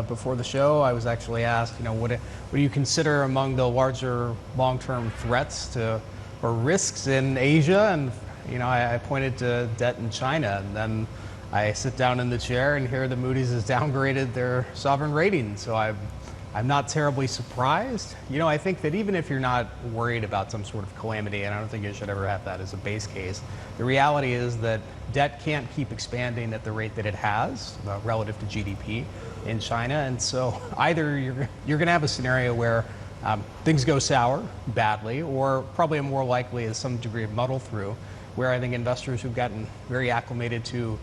Before the show, I was actually asked, what do you consider among the larger long-term threats to or risks in Asia? And I pointed to debt in China, and then I sit down in the chair and hear that Moody's has downgraded their sovereign rating. So I'm not terribly surprised. I think that even if you're not worried about some sort of calamity, and I don't think you should ever have that as a base case, the reality is that debt can't keep expanding at the rate that it has relative to GDP in China. And so either you're going to have a scenario where things go sour badly, or probably more likely is some degree of muddle through, where I think investors who've gotten very acclimated to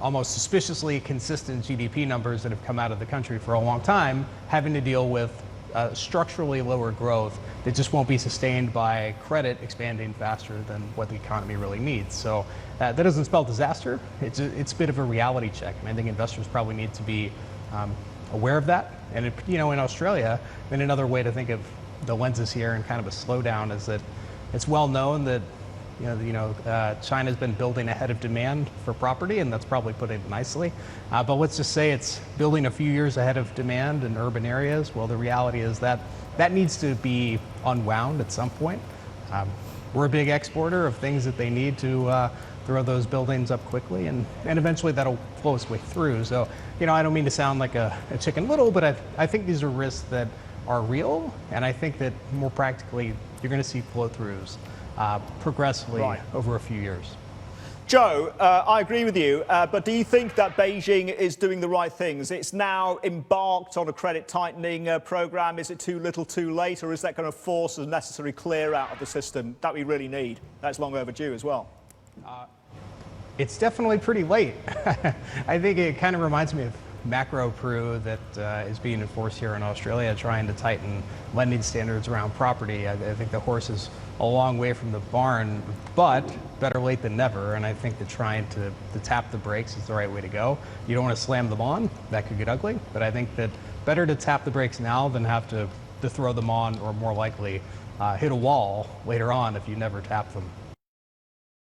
almost suspiciously consistent GDP numbers that have come out of the country for a long time, having to deal with structurally lower growth that just won't be sustained by credit expanding faster than what the economy really needs. So that doesn't spell disaster. It's a bit of a reality check, and I think investors probably need to be aware of that. And in Australia, then another way to think of the lenses here and kind of a slowdown is that it's well known that China's been building ahead of demand for property, and that's probably putting it nicely. But let's just say it's building a few years ahead of demand in urban areas. Well, the reality is that needs to be unwound at some point. We're a big exporter of things that they need to throw those buildings up quickly, and eventually that'll flow its way through. So, I don't mean to sound like a chicken little, but I think these are risks that are real, and I think that more practically, you're going to see flow-throughs progressively over a few years. Joe, I agree with you, but do you think that Beijing is doing the right things? It's now embarked on a credit tightening program. Is it too little too late, or is that going to force a necessary clear out of the system that we really need? That's long overdue as well. It's definitely pretty late. I think it kind of reminds me of macro Peru that is being enforced here in Australia, trying to tighten lending standards around property. I think the horse is a long way from the barn, but better late than never. And I think that trying to tap the brakes is the right way to go. You don't want to slam them on. That could get ugly. But I think that better to tap the brakes now than have to throw them on, or more likely hit a wall later on if you never tap them.